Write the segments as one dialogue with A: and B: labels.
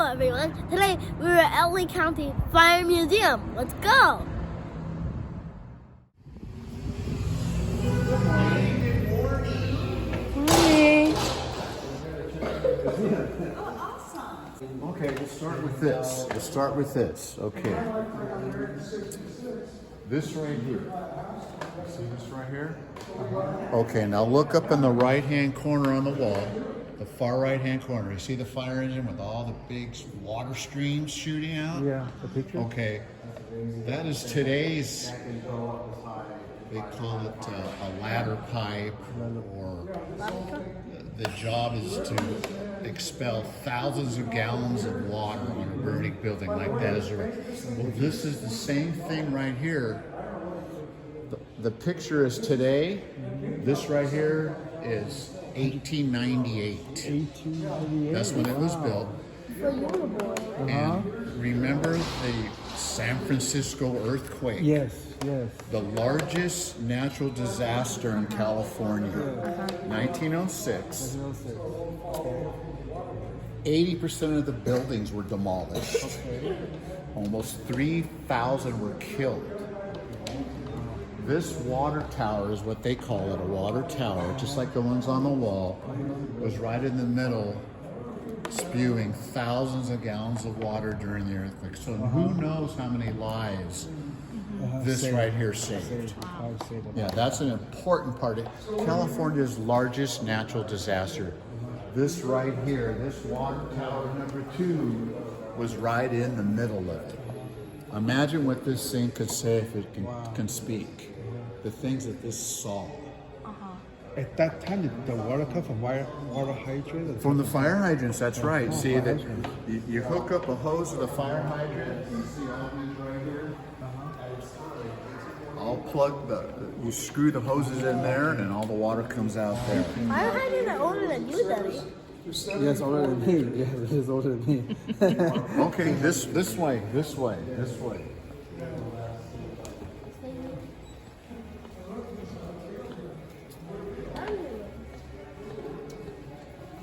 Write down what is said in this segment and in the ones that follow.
A: everyone. Today we're at LA County Fire Museum. Let's go.
B: Okay, we'll start with this. Okay. This right here. You see this right here? Okay, now look up in the right-hand corner on the wall, the far right-hand corner. You see the fire engine with all the big water streams shooting out?
C: Yeah, the picture.
B: Okay, that is today's, they call it a ladder pipe, or the job is to expel thousands of gallons of water on a burning building like that. Well, this is the same thing right here. The picture is today. This right here is 1898.
C: 1898.
B: That's when it was built.
A: So you were born.
B: And remember the San Francisco earthquake?
C: Yes.
B: The largest natural disaster in California, 1906. 80% of the buildings were demolished.
C: Okay.
B: Almost 3,000 were killed. This water tower is what they call it, a water tower, just like the ones on the wall, was right in the middle, spewing thousands of gallons of water during the earthquake. So who knows how many lives this right here saved. Yeah, that's an important part of California's largest natural disaster. This right here, this water tower number 2, was right in the middle of it. Imagine what this thing could say if it can speak. The things that this saw.
C: At that time, the water come from water hydrant?
B: From the fire hydrants, that's right. See that you hook up a hose to the fire hydrant. You see all these right here? I'll plug you screw the hoses in there and all the water comes out there.
A: Fire hydrants are older than you, Daddy.
C: Yes, older than me. Yes, it is older than me.
B: Okay, this way.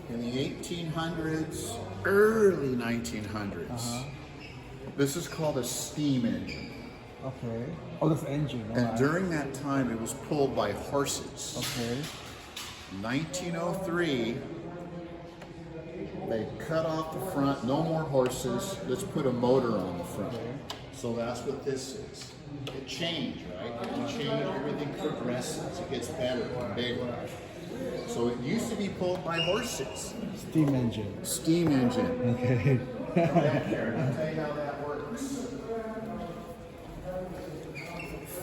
B: In the 1800s, early 1900s, this is called a steam engine.
C: Okay. Oh, that's engine.
B: And during that time, it was pulled by horses.
C: Okay.
B: 1903, they cut off the front, no more horses, let's put a motor on the front. So that's what this is. It changed, right? It changed, everything progresses, it gets better and bigger. So it used to be pulled by horses.
C: Steam engine.
B: Steam engine.
C: Okay.
B: Come back here, I'll tell you how that works.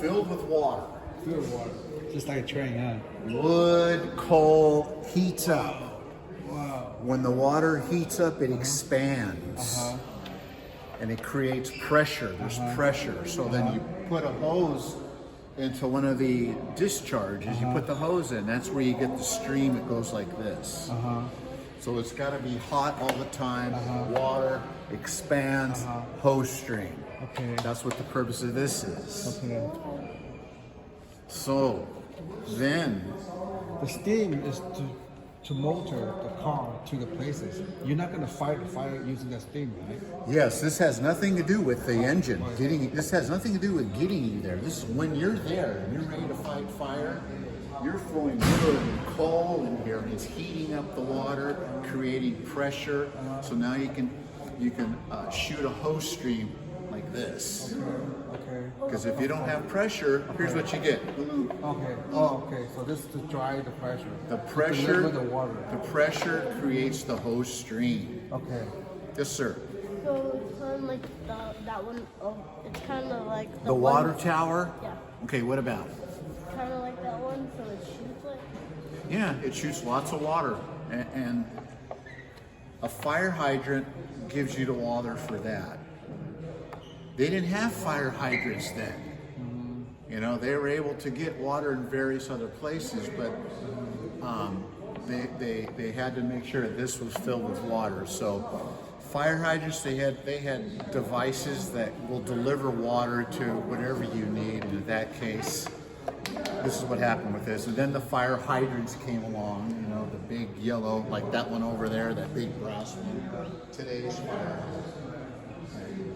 B: Filled with water.
C: Filled water. Just like a train, huh?
B: Wood, coal, heats up.
C: Wow.
B: When the water heats up, it expands. And it creates pressure. There's pressure. So then you put a hose into one of the discharges. You put the hose in. That's where you get the stream that goes like this. So it's got to be hot all the time. Water expands, hose stream.
C: Okay.
B: That's what the purpose of this is.
C: Okay.
B: So then
C: The steam is to motor the car to the places. You're not going to fight the fire using that steam, right?
B: yes, this has nothing to do with the engine. This has nothing to do with getting you there. This is when you're there and you're ready to fight fire. You're throwing wood and coal in here, and it's heating up the water, creating pressure. So now you can shoot a hose stream like this.
C: Okay.
B: Because if you don't have pressure, here's what you get.
C: Okay. Oh, okay. So this is to dry the pressure.
B: The
C: To
B: pressure,
C: deliver the water.
B: the pressure creates the hose stream.
C: Okay.
B: Yes, sir.
A: So it's kind of like that one. Oh, it's kind of like
B: The water
A: one,
B: tower?
A: Yeah.
B: Okay, what about it?
A: Kind of like that one, so it shoots like.
B: Yeah, it shoots lots of water. And a fire hydrant gives you the water for that. They didn't have fire hydrants then. You know, they were able to get water in various other places, but they had to make sure this was filled with water. So fire hydrants, they had devices that will deliver water to whatever you need. And in that case, this is what happened with this. And then the fire hydrants came along, you know, the big yellow, like that one over there, that big brass one. Today's fire.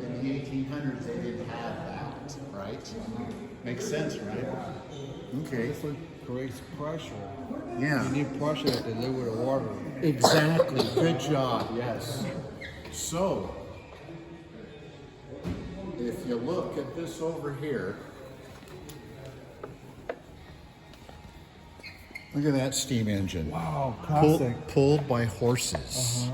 B: In the 1800s, they didn't have that, right? Makes sense, right? Okay.
C: This one creates pressure.
B: Yeah.
C: You need pressure to deliver the water.
B: Exactly. Good job. Yes. So, if you look at this over here, look at that steam engine.
C: Wow, classic.
B: Pulled by horses.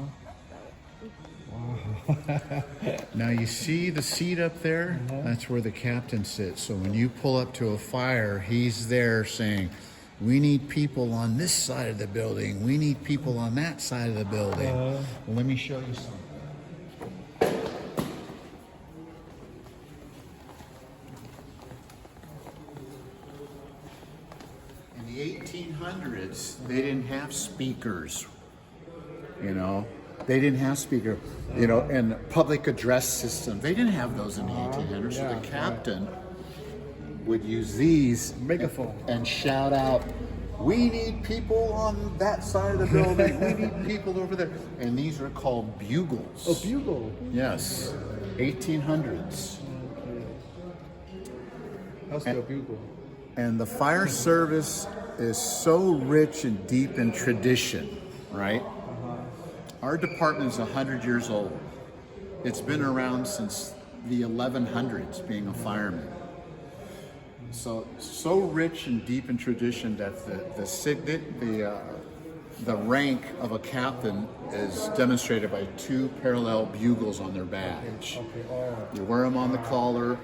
B: Now you see the seat up there? That's where the captain sits. So when you pull up to a fire, he's there saying, we need people on this side of the building. We need people on that side of the building. Well, let me show you something. In the 1800s, they didn't have speakers, you know. They didn't have speaker, you know, and public address systems. They didn't have those in the 1800s. So the captain would use these
C: Megaphone
B: and shout out, we need people on that side of the building. We need people over there. And these are called bugles.
C: Oh, bugle.
B: Yes, 1800s.
C: How's the bugle?
B: And the fire service is so rich and deep in tradition, right? Our department is 100 years old. It's been around since the 1100s, being a fireman. So rich and deep in tradition that the rank of a captain is demonstrated by two parallel bugles on their badge. You wear them on the collar,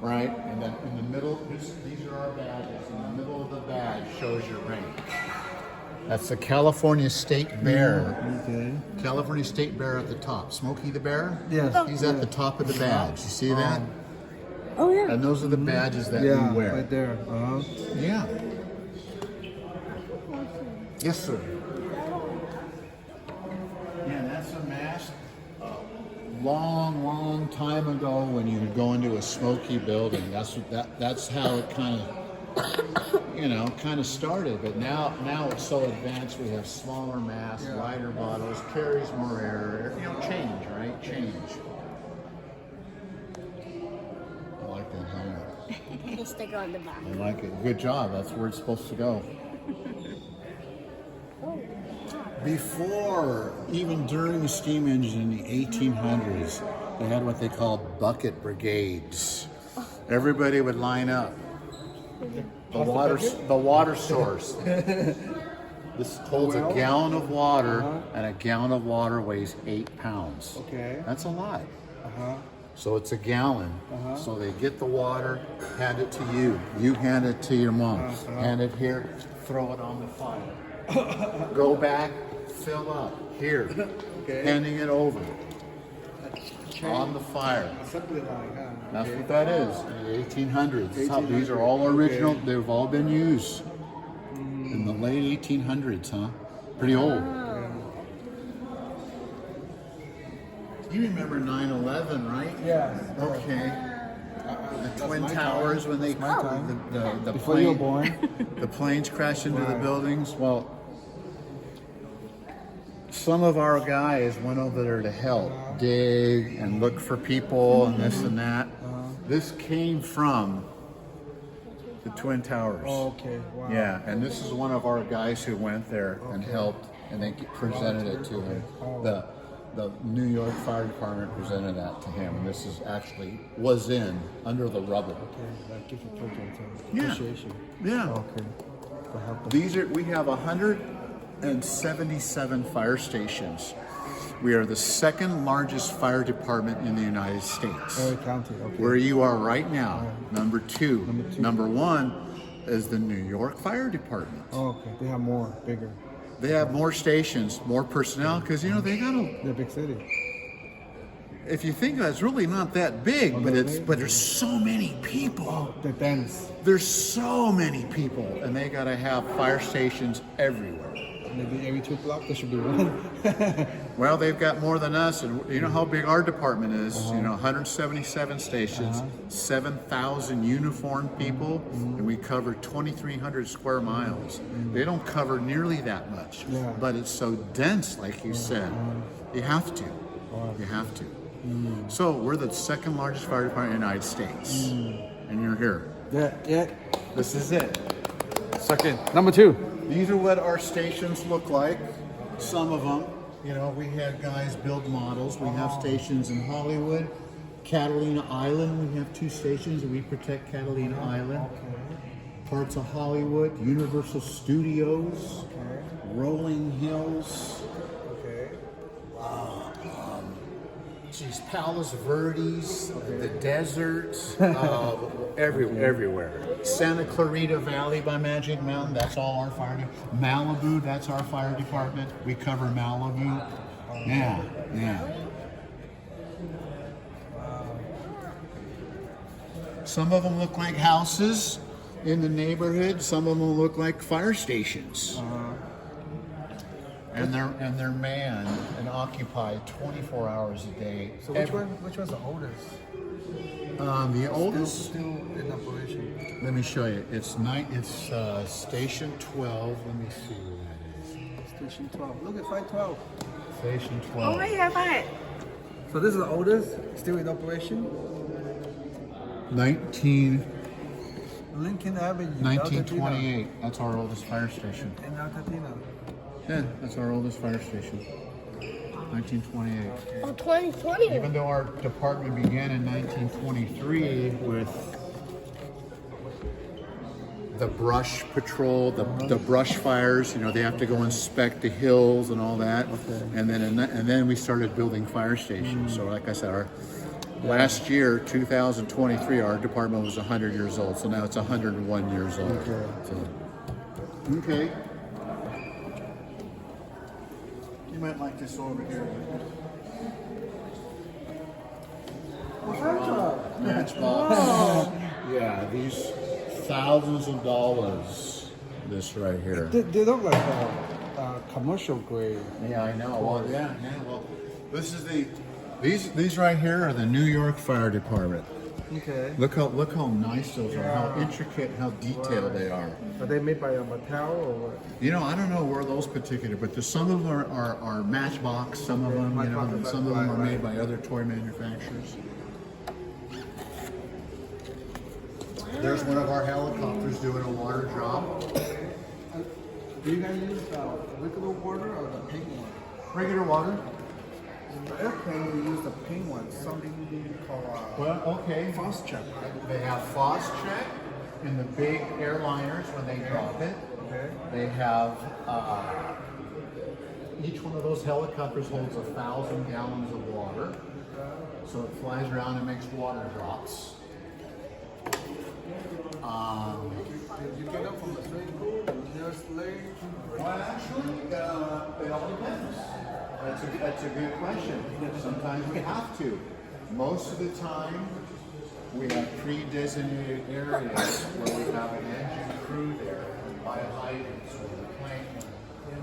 B: right? And then in the middle, these are our badges. In the middle of the badge shows your rank. That's the California State Bear.
C: Okay.
B: California State Bear at the top. Smokey the Bear?
C: Yes.
B: He's at the top of the badge. You see that?
A: Oh yeah.
B: And those are the badges that you wear.
C: Right there.
B: Yeah. Yes, sir. Yeah, that's a mast. Long time ago, when you would go into a smoky building, that's how it kind of started. But now it's so advanced. We have smaller masts, lighter bottles, carries more air. Change, right? Change. I like that helmet.
A: The sticker on the back.
B: I like it. Good job. That's where it's supposed to go. Before, even during the steam engine in the 1800s, they had what they called bucket brigades. Everybody would line up. The water source. This holds a gallon of water, and a gallon of water weighs 8 pounds.
C: Okay.
B: That's a lot. So it's a gallon. So they get the water, hand it to you. You hand it to your mom. Hand it here, throw it on the fire. Go back, fill up. Here. Handing it over. On the fire. That's what that is. The 1800s. These are all original. They've all been used in the late 1800s, huh? Pretty old. You remember 9/11, right?
C: Yeah.
B: Okay. The Twin Towers when they the
C: Before you were
B: plane,
C: born.
B: the planes crash into the buildings. Well, some of our guys went over there to help dig and look for people and this and that. This came from the Twin Towers.
C: Oh, okay. Wow.
B: Yeah, and this is one of our guys who went there and helped, and they presented it to him. The New York Fire Department presented that to him, and this is actually was in under the rubble.
C: Okay, that gives you
B: Yeah.
C: appreciation.
B: Yeah.
C: Okay. For helping.
B: We have 177 fire stations. We are the second largest fire department in the United States.
C: LA County. Okay.
B: Where you are right now, number two. Number one is the New York Fire Department.
C: Oh, okay. They have more, bigger.
B: They have more stations, more personnel, because they gotta.
C: They're a big city.
B: If you think it's really not that big, but there's so many people.
C: Oh, they're dense.
B: There's so many people, and they gotta have fire stations everywhere.
C: Maybe every 2 blocks there should be one.
B: Well, they've got more than us, and you know how big our department is. You know, 177 stations, 7,000 uniformed people, and we cover 2,300 square miles. They don't cover nearly that much,
C: Yeah.
B: but it's so dense, like you said. You have to. You have to. So we're the second largest fire department in the United States, and you're here.
C: Yeah.
B: This is it.
C: Second. Number 2.
B: These are what our stations look like. Some of them, you know, we had guys build models. We have stations in Hollywood, Catalina Island. We have 2 stations, and we protect Catalina Island. Parts of Hollywood, Universal Studios, Rolling Hills.
C: Okay.
B: Geez, Palos Verdes, the desert, everywhere. Santa Clarita Valley by Magic Mountain, that's all our fire department. Malibu, that's our fire department. We cover Malibu. Yeah. Some of them look like houses in the neighborhood. Some of them look like fire stations. And they're manned and occupied 24 hours a day.
C: So which one's the oldest?
B: The oldest.
C: Still in operation.
B: Let me show you. It's Station 12. Let me see where that is.
C: Station 12. Look at 512.
B: Station 12.
D: Oh, yeah, fine.
C: So this is the oldest, still in operation.
B: 1928.
C: Avenue.
B: That's our oldest fire station.
C: In Altadena.
B: Yeah, that's our oldest fire station. 1928.
A: Oh, 2020.
B: Even though our department began in 1923 with the brush patrol, the brush fires, you know, they have to go inspect the hills and all that. And then we started building fire stations. So like I said, our last year, 2023, our department was 100 years old. So now it's 101 years old. Okay. You might like this over here. Matchbox. Yeah, these thousands of dollars. This right here.
C: They look like commercial grade.
B: Yeah, I know. Well, yeah. Well, this is these right here are the New York Fire Department.
C: Okay.
B: Look how nice those are. How intricate, how detailed they are.
C: Are they made by a Mattel or what?
B: You know, I don't know where those particular, but some of them are Matchbox. Some of them, you know, and some of them are made by other toy manufacturers. There's one of our helicopters doing a water drop.
C: Do you guys use regular water or the pink one?
B: Regular water.
C: In the airplane, we use the pink one, something called fast check.
B: They have fast check in the big airliners when they drop it.
C: Okay.
B: They have each one of those helicopters holds 1,000 gallons of water, so it flies around and makes water drops.
C: You get up from the swimming pool, nearest lake.
B: Well, actually, it all depends. That's a good question. Sometimes we have to. Most of the time, we have pre-designated areas where we have an engine crew there, by hydrants, or the plane.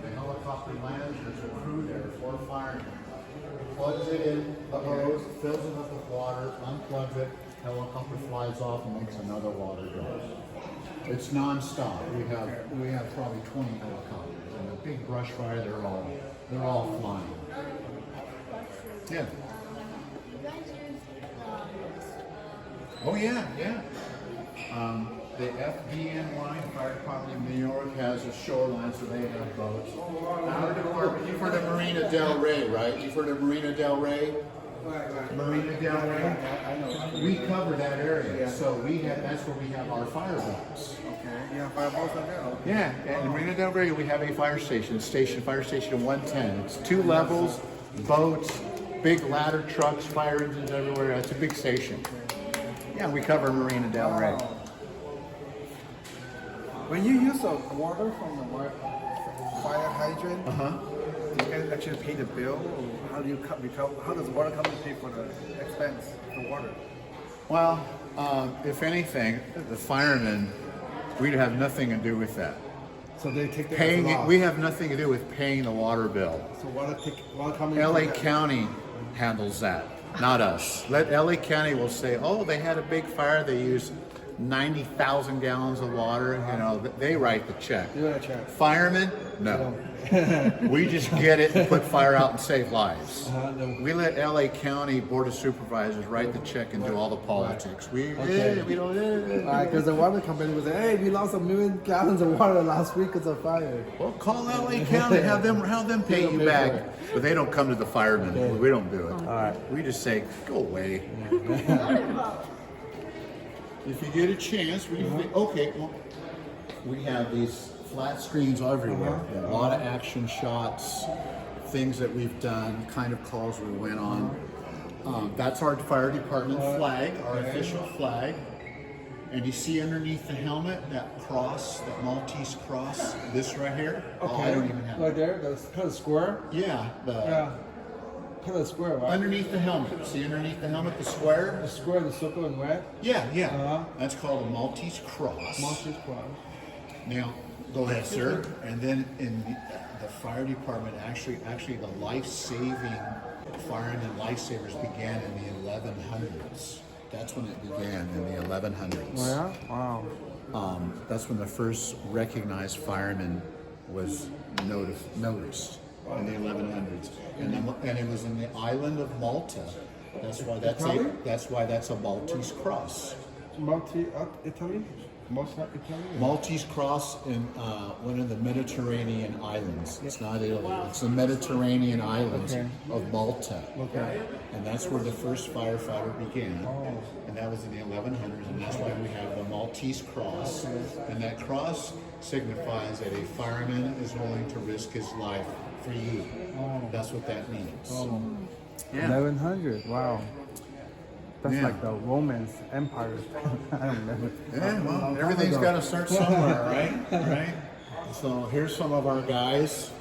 B: The helicopter lands, there's a crew there, 4 firemen. Plugs it in the hose, fills it up with water, unplugs it, helicopter flies off and makes another water drop. It's non-stop. We have probably 20 helicopters, and a big brush fire, they're all flying. Yeah. Oh yeah. The FDNY, Fire Department of New York, has a shoreline, so they have boats. Our department, you've heard of Marina Del Rey, right? You've heard of Marina Del Rey?
C: Right.
B: Marina Del Rey?
C: I know.
B: We cover that area, so that's where we have our fireballs.
C: Okay. Yeah, fireballs are there. Okay.
B: Yeah, and in Marina Del Rey we have a fire station, Fire Station 110. It's 2 levels, boats, big ladder trucks, fire engines everywhere. It's a big station. Yeah, we cover Marina Del Rey.
C: Wow. When you use the water from the fire hydrant, do you guys actually pay the bill, or how do you how does the water company pay for the expense, the water?
B: Well, if anything, the firemen, we'd have nothing to do with that.
C: So they take the
B: Paying it,
C: loss.
B: we have nothing to do with paying the water bill.
C: So water company.
B: LA
C: take that.
B: County handles that, not us. LA County will say, oh, they had a big fire, they used 90,000 gallons of water, you know, they write the check.
C: You want to check?
B: Firemen? No. We just get it and put fire out and save lives.
C: No.
B: We let LA County Board of Supervisors write the check and do all the politics. We don't.
C: Because the water company was like, hey, we lost 1 million gallons of water last week because of fire.
B: Well, call LA County, have them pay you back. But they don't come to the firemen. We don't do it.
C: All right.
B: We just say, go away. If you get a chance, we have these flat screens everywhere. A lot of action shots, things that we've done, kind of calls we went on. That's our fire department flag, our official flag. And you see underneath the helmet that cross, that Maltese cross, this right here?
C: Okay.
B: Oh, I don't even have
C: Right
B: it.
C: there, that's kind of square.
B: Yeah,
C: Kind of square, right?
B: underneath the helmet. See underneath the helmet, the square?
C: The square, the circle, and red.
B: Yeah. That's called a Maltese cross.
C: Monsters cross.
B: Now, go ahead, sir. And then in the fire department, actually the life-saving firemen lifesavers began in the 1100s. That's when it began, in the 1100s.
C: Oh, yeah? Wow.
B: That's when the first recognized fireman was noticed in the 1100s, and it was in the island of Malta. That's why that's a Maltese cross.
C: Italy? Italy?
B: Maltese cross in one of the Mediterranean islands. It's not Italy. It's the Mediterranean islands of Malta.
C: Okay.
B: And that's where the first firefighter began. And that was in the 1100s, and that's why we have the Maltese cross. And that cross signifies that a fireman is willing to risk his life for you. That's what that means. Yeah.
C: 1100. Wow. That's
B: Yeah.
C: like the Roman Empire. I don't know.
B: Yeah, well, everything's got to start somewhere, right? Right? So here's some of our guys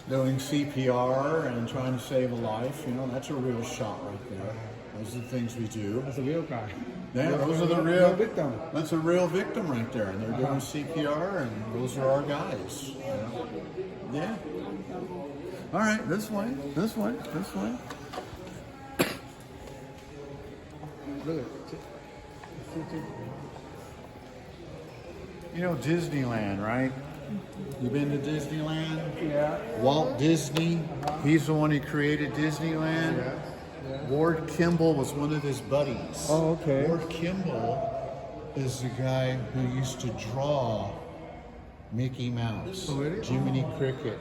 B: doing CPR and trying to save a life. You know, that's a real shot right there. Those are the things we do.
C: That's a real guy.
B: Yeah, those are the real
C: victim.
B: That's a real victim right there, and they're doing CPR, and those are our guys. You know? Yeah. All right, this way.
C: Really?
B: You know Disneyland, right? You been to Disneyland?
C: Yeah.
B: Walt Disney, he's the one who created Disneyland.
C: Yeah.
B: Ward Kimball was one of his buddies.
C: Oh, okay.
B: Ward Kimball is the guy who used to draw Mickey Mouse,
C: Oh, really?
B: Jiminy Cricket,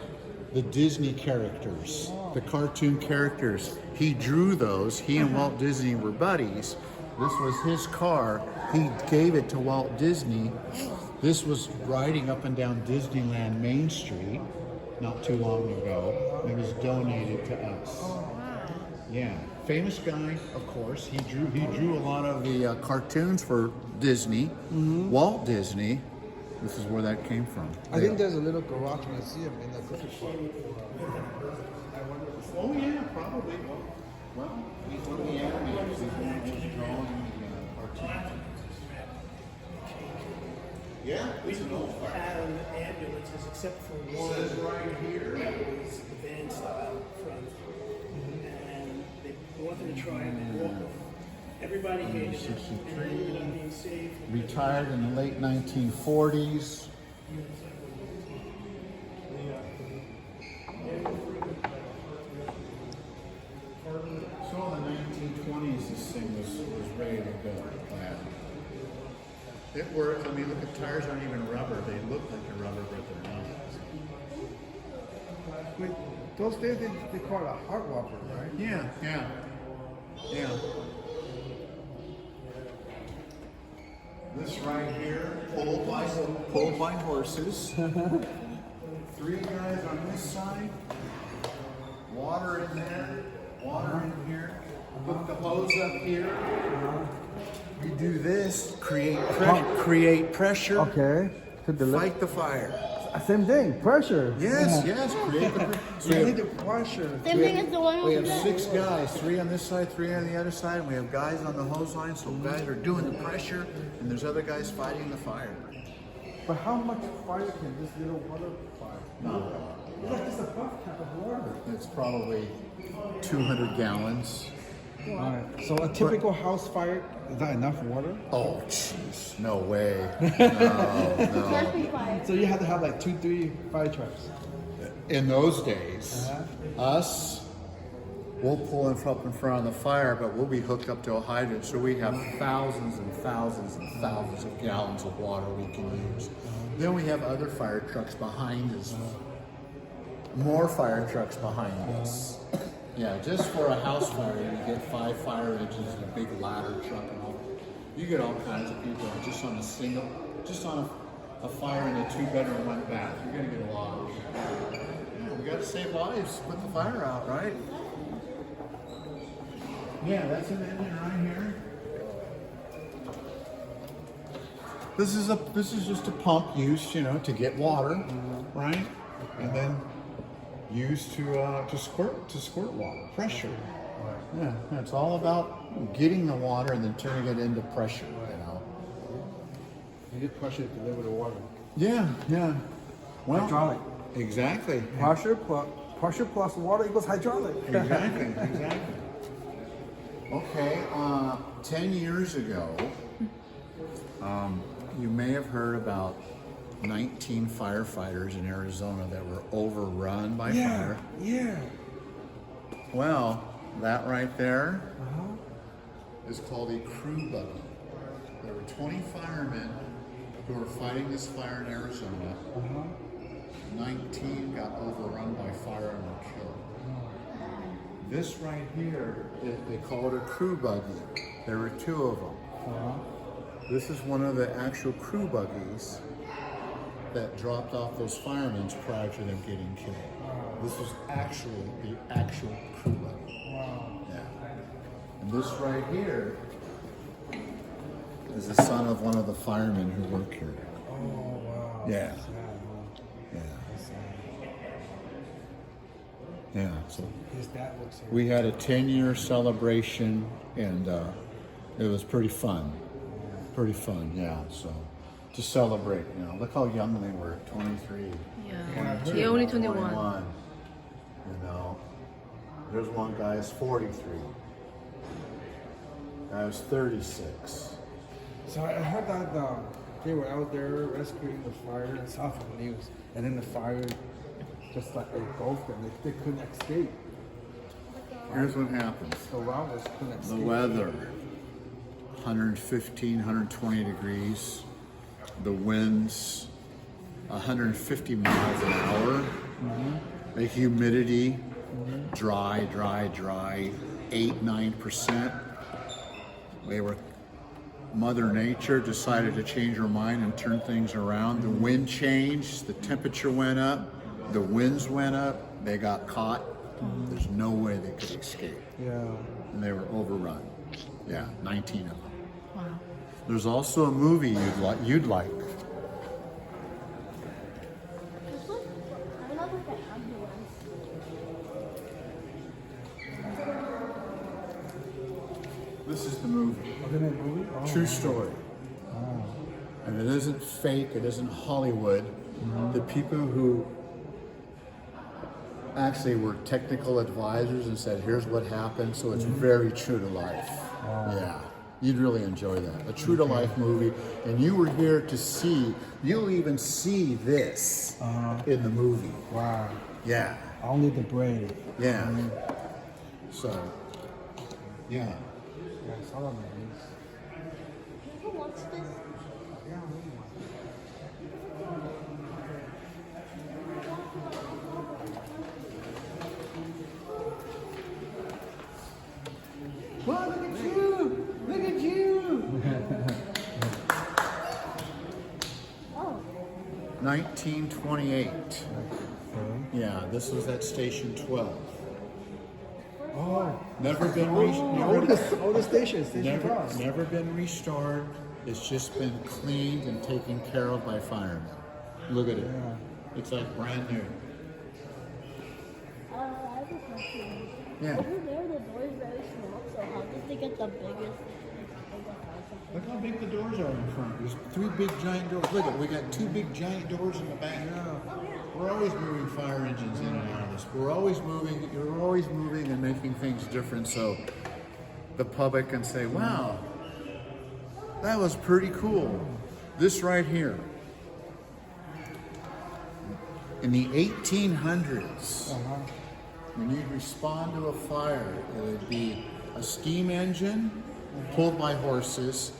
B: the Disney characters, the cartoon characters. He drew those. He and Walt Disney were buddies. This was his car. He gave it to Walt Disney. This was riding up and down Disneyland Main Street not too long ago. It was donated to us. Yeah, famous guy, of course. He drew a lot of the cartoons for Disney, Walt Disney. This is where that came from.
C: I think there's a little garage museum in the grocery store.
B: Oh yeah, probably. Well, he's one of the animators. He's one of those drawing cartoons. Yeah,
D: We don't have ambulances except for one.
B: Says right here.
D: That was the van style front. And they wanted to try and walk them. Everybody hated it. And they ended up being saved.
B: Retired in the late 1940s. So in the 1920s, this thing was ready to go. It worked. I mean, look, the tires aren't even rubber. They look like a rubber, but they're not.
C: Wait, those days they call it a heart walker, right?
B: Yeah. This right here, pulled by horses. 3 guys on this side. Water in there. Water in here. Put the hose up here. You do this, create pressure.
C: Okay.
B: Fight the fire.
C: Same thing, pressure.
B: Yes, create the pressure. So
C: You
B: we
C: need
B: have,
C: the pressure.
A: Same thing as the one
B: we
A: over
B: have
A: there.
B: 6 guys, 3 on this side, 3 on the other side, and we have guys on the hose line, so guys are doing the pressure, and there's other guys fighting the fire.
C: But how much fire can this little water fire?
B: No.
C: It's like just a bucket cap of water.
B: It's probably 200 gallons.
C: Alright. So a typical house fire, is that enough water?
B: Oh, jeez. No way. No.
A: Camping fire.
C: So you have to have like 2-3 fire trucks.
B: In those days, us, we'll pull up in front of the fire, but we'll be hooked up to a hydrant, so we have thousands and thousands and thousands of gallons of water we can use. Then we have other fire trucks behind us, more fire trucks behind us. Yeah, just for a house fire, you get 5 fire engines and a big ladder truck and all. You get all kinds of people just on a fire in a 2-bedroom, 1-bath. You're gonna get a lot of people. Yeah, we gotta save lives, put the fire out, right? Yeah, that's an engine right here. This is just a pump used, to get water, right? And then used to squirt water, pressure. Yeah, it's all about getting the water and then turning it into pressure,
C: You get pressure to deliver the water.
B: Yeah. Well,
C: Hydraulic.
B: Exactly.
C: Pressure plus water equals hydraulic.
B: Exactly. Okay, 10 years ago, you may have heard about 19 firefighters in Arizona that were overrun by fire.
C: Yeah.
B: Well, that right there is called a crew buggy. There were 20 firemen who were fighting this fire in Arizona. 19 got overrun by fire and were killed. This right here, they call it a crew buggy. There were 2 of them. This is one of the actual crew buggies that dropped off those firemen prior to them getting killed. This was actually the actual crew buggy. Yeah. And this right here is the son of one of the firemen who work here.
C: Oh, wow.
B: Yeah. Yeah, so
C: His dad works here.
B: we had a 10-year celebration, and it was pretty fun. Yeah, so to celebrate, look how young they were, 23.
E: Yeah. He only 21.
B: There's one guy who's 43. Guy was 36.
C: So I heard that they were out there rescuing the fire and saw from the news, and then the fire just like engulfed them. They couldn't escape.
B: Here's what happens.
C: The robbers couldn't escape.
B: The weather, 115, 120 degrees. The winds, 150 miles an hour. The humidity, dry, 8-9%. Mother Nature decided to change her mind and turn things around. The wind changed, the temperature went up, the winds went up, they got caught. There's no way they could escape.
C: Yeah.
B: And they were overrun. Yeah, 19 of them.
E: Wow.
B: There's also a movie you'd like.
A: This one, I love like an ambulance.
B: This is the movie.
C: Wasn't it a movie? Oh,
B: True story. And it isn't fake, it isn't Hollywood. The people who actually were technical advisors and said, here's what happened, so it's very true to life. Yeah, you'd really enjoy that. A true to life movie, and you were here to see, you'll even see this in the movie.
C: Wow.
B: Yeah,
C: Only the brain.
B: yeah. So, yeah.
C: Yeah, I saw that movie.
A: You ever watch this?
C: Yeah, I really want
B: Well, look at you! Look at you!
A: Oh,
B: 1928.
C: it.
B: Yeah, this was at Station 12.
C: Oh,
B: Never been
C: oldest station, Station 12.
B: never been restored. It's just been cleaned and taken care of by firemen. Look at it.
C: Yeah.
B: It's like brand new.
A: I have a question.
B: Yeah.
A: Over there, the door is very small, so how did they get the biggest house?
B: Look how big the doors are in front. There's 3 big giant doors. Look at, we got 2 big giant doors in the back. We're always moving fire engines in and out of this. We're always moving. You're always moving and making things different, so the public can say, "Wow, that was pretty cool." This right here. In the 1800s, when you'd respond to a fire, it would be a steam engine pulled by horses,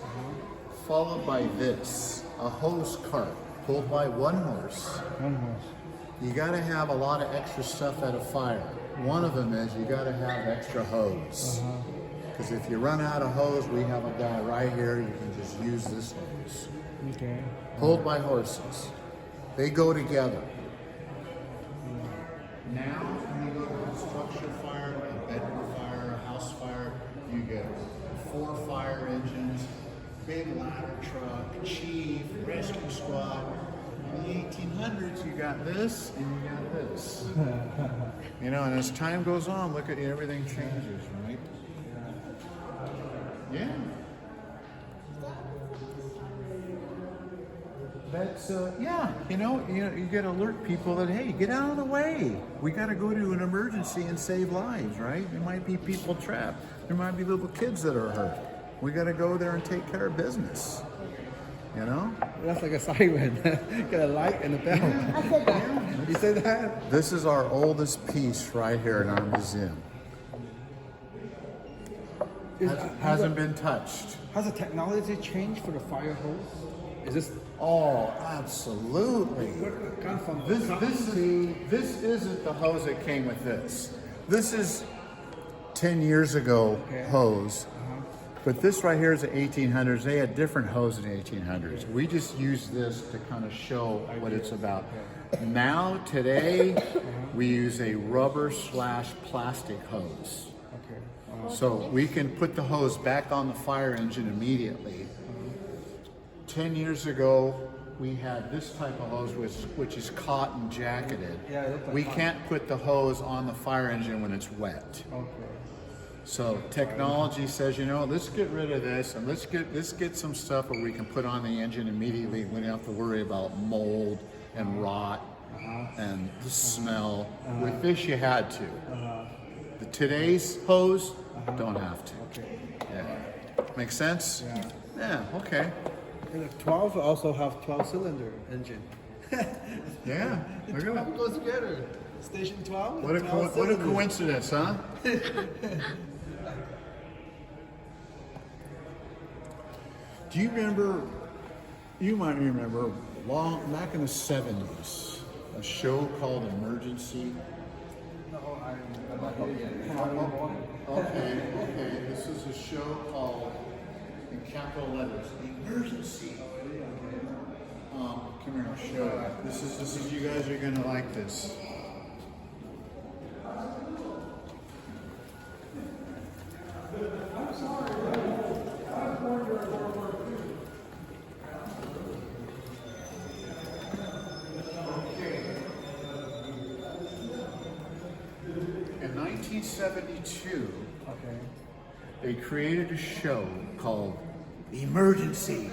B: followed by this, a hose cart pulled by one horse. You got to have a lot of extra stuff at a fire. One of them is you got to have extra hose. Because if you run out of hose, we have a guy right here. You can just use this hose.
F: Okay.
B: Pulled by horses. They go together. Now, when you go to a structure fire, a bedroom fire, a house fire, you get 4 fire engines, big ladder truck, chief, rescue squad. In the 1800s, you got this and you got this. You know, and as time goes on, look at everything changes, right? Yeah. That's yeah, you know, you got to alert people that, hey, get out of the way. We got to go to an emergency and save lives, right? There might be people trapped. There might be little kids that are hurt. We got to go there and take care of business. You know?
F: That's like a siren. Got a light and a bell.
A: I said that.
F: You said that?
B: This is our oldest piece right here in our museum. Hasn't been touched.
F: Has the technology changed for the fire hose? Is this
B: Oh, absolutely.
F: what kind from
B: This isn't the hose that came with this. This is 10 years ago hose. But this right here is the 1800s. They had different hose in the 1800s. We just use this to kind of show what it's about. Now, today, we use a rubber/plastic hose. So we can put the hose back on the fire engine immediately. 10 years ago, we had this type of hose which is cotton jacketed.
F: Yeah, it looks like
B: we
F: cotton.
B: can't put the hose on the fire engine when it's wet. So technology says, you know, let's get rid of this and let's get some stuff where we can put on the engine immediately. We don't have to worry about mold and rot and the smell. With this, you had to. Today's hose don't have to. Yeah. Make sense? Yeah. Okay.
F: And the 12 also have 12-cylinder engine.
B: Yeah.
F: The
B: Look at
F: 12
B: that.
F: goes together. Station 12.
B: What a
F: 12
B: what a coincidence, huh? Do you remember? You might remember long back in the 70s, a show called Emergency. Okay. This is a show called, in capital letters, Emergency. Come here, I'll show you. This is. You guys are gonna like this. In 1972, they created a show called Emergency.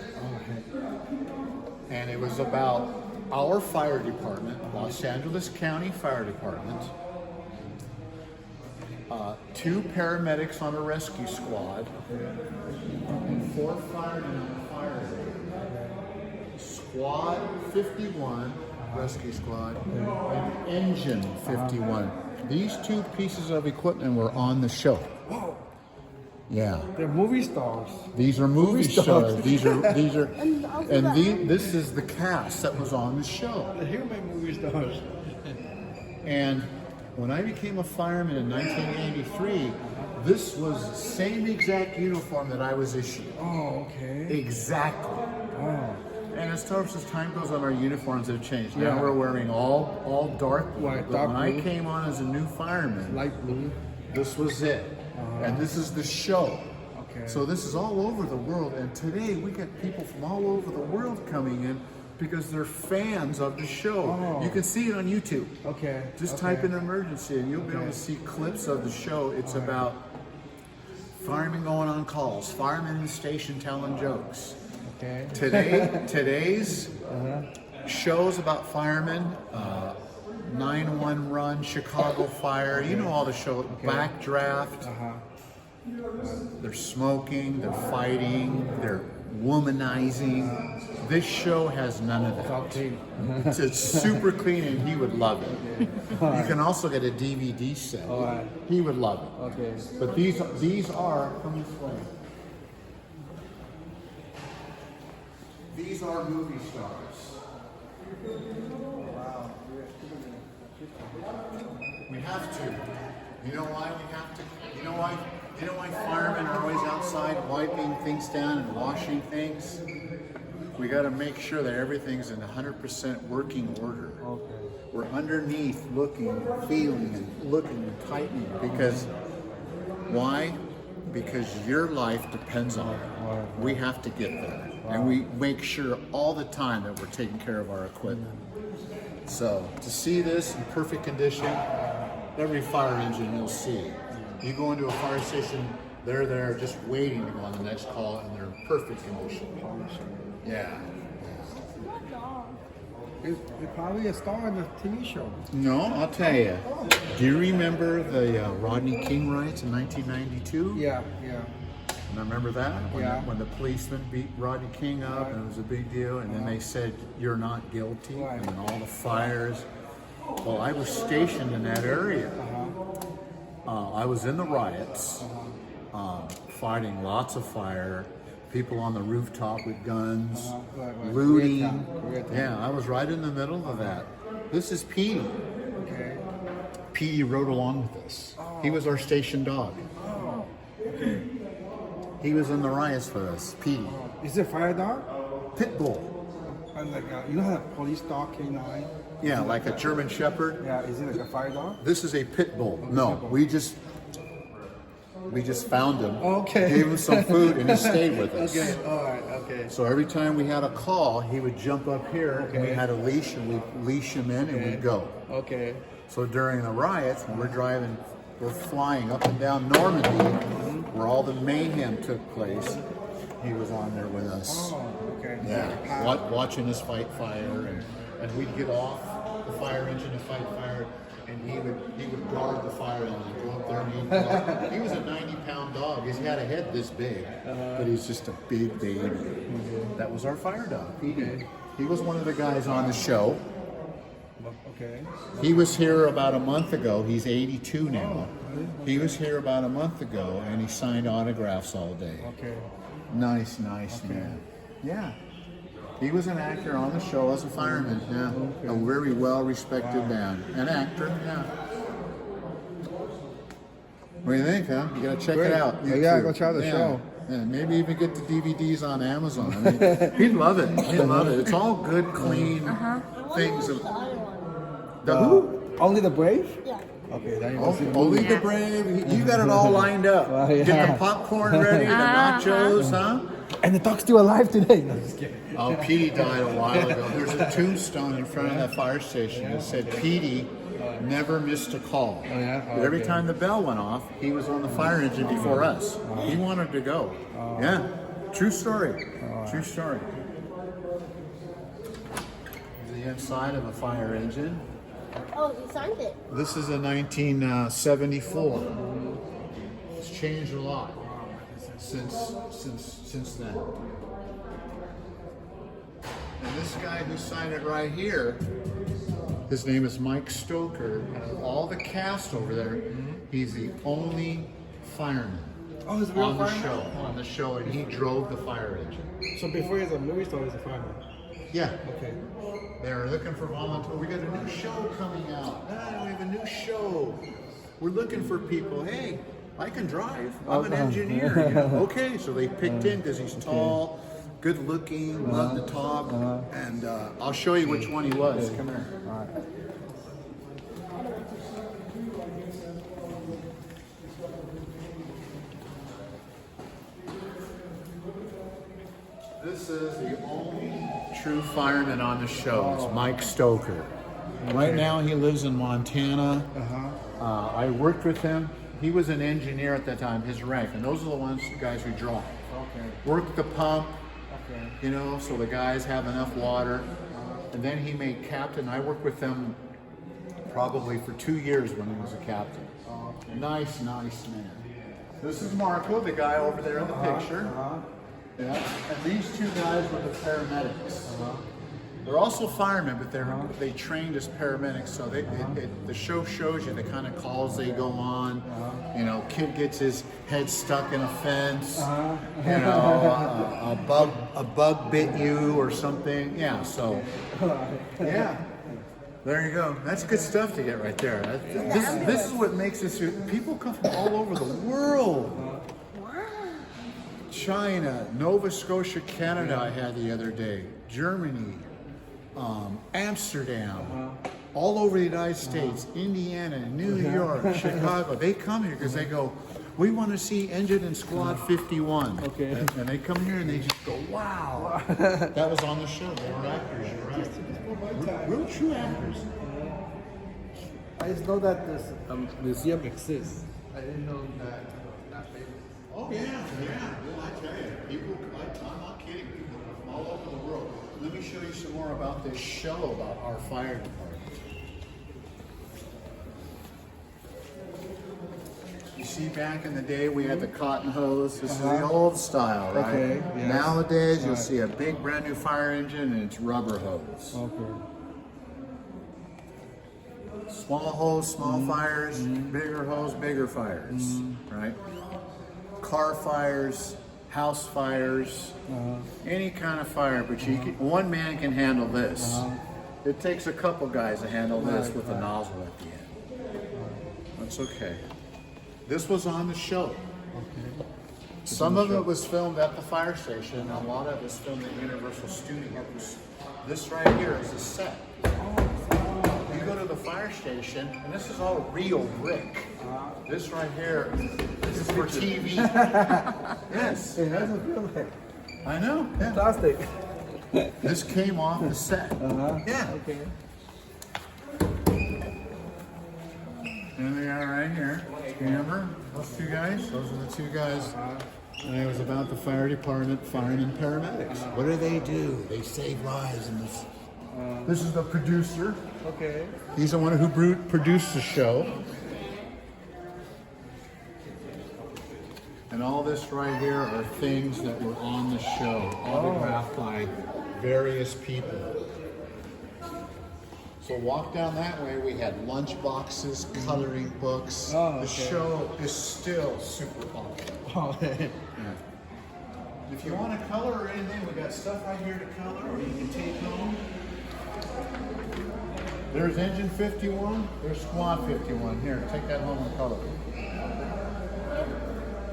B: And it was about our fire department, Los Angeles County Fire Department, 2 paramedics on a rescue squad, and 4 firemen on a fire engine. Squad 51, rescue squad, and engine 51. These 2 pieces of equipment were on the show. Yeah.
F: They're movie stars.
B: These are movie stars. These are,
A: And
B: this is the cast that was on the show.
F: They're human movie stars.
B: And when I became a fireman in 1983, this was the same exact uniform that I was issued.
F: Oh, okay.
B: Exactly.
F: Oh.
B: And as time goes on, our uniforms have changed. Now
F: Yeah.
B: we're wearing all dark blue.
F: White,
B: But
F: dark
B: when I
F: blue.
B: came on as a new fireman,
F: Light blue.
B: this was it. And this is the show.
F: Okay.
B: So this is all over the world. And today we get people from all over the world coming in because they're fans of the show.
F: Oh.
B: You can see it on YouTube.
F: Okay.
B: Just
F: okay.
B: type in emergency and you'll be able to see clips of the show. It's about Firemen going on calls. Firemen in the station telling jokes.
F: Okay.
B: Today's shows about firemen. 911 Run, Chicago Fire. You know all the shows. Backdraft. They're smoking. They're fighting. They're womanizing. This show has none of that. It's super clean, and he would love it. You can also get a DVD set. He would love it.
F: Okay.
B: But these are, come this way. These are movie stars.
C: Wow.
B: We have to. You know why we have to? You know why? You know why firemen are always outside wiping things down and washing things? We got to make sure that everything's in 100% working order.
F: Okay.
B: We're underneath looking, feeling, and looking and tightening. Because why? Because your life depends on it. We have to get there. And we make sure all the time that we're taking care of our equipment. So to see this in perfect condition, every fire engine you'll see. You go into a fire station, they're there just waiting to go on the next call, and they're in perfect condition. Yeah.
F: It's probably a star in a TV show.
B: No, I'll tell you. Do you remember the Rodney King riots in 1992?
F: Yeah.
B: And I remember that when the policeman beat Rodney King up, and it was a big deal. And then they said, "You're not guilty," and then all the fires. Well, I was stationed in that area. I was in the riots, fighting lots of fire. People on the rooftop with guns, looting. Yeah, I was right in the middle of that. This is Petey.
F: Okay.
B: Petey rode along with us. He was our station dog. He was in the riots with us, Petey.
F: Is it a fire dog?
B: Pit bull.
F: Like you know how a police dog canine?
B: Yeah, like a German Shepherd.
F: Yeah, is it like a fire dog?
B: This is a pit bull. No, we just found him.
F: Okay.
B: Gave him some food, and he stayed with us.
F: Okay, all right, okay.
B: So every time we had a call, he would jump up here, and we had a leash, and we'd leash him in, and we'd go.
F: Okay.
B: So during the riots, when we're flying up and down Normandy, where all the mayhem took place, he was on there with us.
F: Oh, okay.
B: Yeah, watching us fight fire, and we'd get off the fire engine to fight fire, and he would guard the fire engine, go up there, and he was a 90-pound dog. He had a head this big, but he's just a big baby. That was our fire dog. He was one of the guys on the show.
F: Okay.
B: He was here about a month ago. He's 82 now. He was here about a month ago, and he signed autographs all day.
F: Okay.
B: Nice man. Yeah. He was an actor on the show as a fireman. Yeah. A very well-respected man. An actor, yeah. What do you think, huh? You gotta check it out.
F: Yeah, go check out the show.
B: Yeah, maybe even get the DVDs on Amazon. I mean, he'd love it. He'd love it. It's all good, clean things.
A: The other one.
B: The who?
F: Only the Brave?
A: Yeah.
F: Okay, then you must see
B: Only the Brave. You got it all lined up.
F: Yeah.
B: Get the popcorn ready, the nachos, huh?
F: And the dog's still alive today. No, just kidding.
B: Oh, Petey died a while ago. There's a tombstone in front of that fire station that said Petey never missed a call.
F: Oh, yeah? Oh,
B: But every
F: okay.
B: time the bell went off, he was on the fire engine before us. He wanted to go. Yeah, true story. True story. The inside of a fire engine.
A: Oh, you signed it.
B: This is a 1974. It's changed a lot since then. And this guy who signed it right here, his name is Mike Stoker. And of all the cast over there, he's the only fireman
F: Oh, he's a real
B: on the
F: fireman?
B: show. On the show, and he drove the fire engine.
F: So before he's a movie star, he's a fireman.
B: Yeah.
F: Okay.
B: They're looking for volunteers. We got a new show coming out. We have a new show. We're looking for people. Hey, I can drive. I'm an engineer. You know? Okay, so they picked him because he's tall, good looking, love to talk, and I'll show you which one he was. Come here.
F: All right.
B: This is the only true fireman on the show. It's Mike Stoker. Right now he lives in Montana. I worked with him he was an engineer at that time, his rank, and those are the ones, the guys who draw.
C: Okay.
B: Work the pump,
C: Okay.
B: you know, so the guys have enough water. And then he made captain. I worked with them probably for 2 years when he was a captain. Nice man. This is Marco, the guy over there in the picture. Yeah. And these two guys were the paramedics. They're also firemen, but they trained as paramedics. So the show shows you the kind of calls they go on. You know, kid gets his head stuck in a fence. You know, a bug bit you or something. Yeah. So, yeah. There you go. That's good stuff to get right there. This is what makes this. People come from all over the world. China, Nova Scotia, Canada. I had the other day. Germany. Amsterdam, all over the United States, Indiana, New York, Chicago. They come here because they go, we want to see Engine and Squad 51.
F: Okay.
B: And they come here and they just go, wow. That was on the show. They were actors, you're right. Real true actors.
F: I just know that this museum exists. I didn't know that.
B: Oh yeah. Well, I tell you, people, I'm not kidding, people from all over the world. Let me show you some more about this show about our fire department. You see, back in the day, we had the cotton hose. This is the old style, right?
F: Okay, yes.
B: Nowadays, you'll see a big, brand new fire engine, and it's rubber hose.
F: Okay.
B: Small hose, small fires. Bigger hose, bigger fires. Right? Car fires, house fires, any kind of fire. But one man can handle this. It takes a couple guys to handle this with a nozzle at the end. That's okay. This was on the show. Some of it was filmed at the fire station, and a lot of it was filmed at Universal Studios. This right here is a set. You go to the fire station, and this is all real brick. This right here, this is for TV. Yes.
F: It has a feel like
B: I know. Yeah.
F: plastic.
B: This came off the set. Yeah.
F: Okay.
B: There they are right here. Remember those two guys? Those are the two guys. And it was about the fire department, firemen, paramedics. What do? They save lives in this. This is the producer.
F: Okay.
B: He's the one who produced the show. And all this right here are things that were on the show, autographed by various people. So walk down that way, we had lunch boxes, coloring books.
F: Oh,
B: The
F: okay.
B: show is still super popular.
F: Okay.
B: Yeah. If you want to color or anything, we got stuff right here to color, or you can take home. There's Engine 51, there's Squad 51. Here, take that home and color.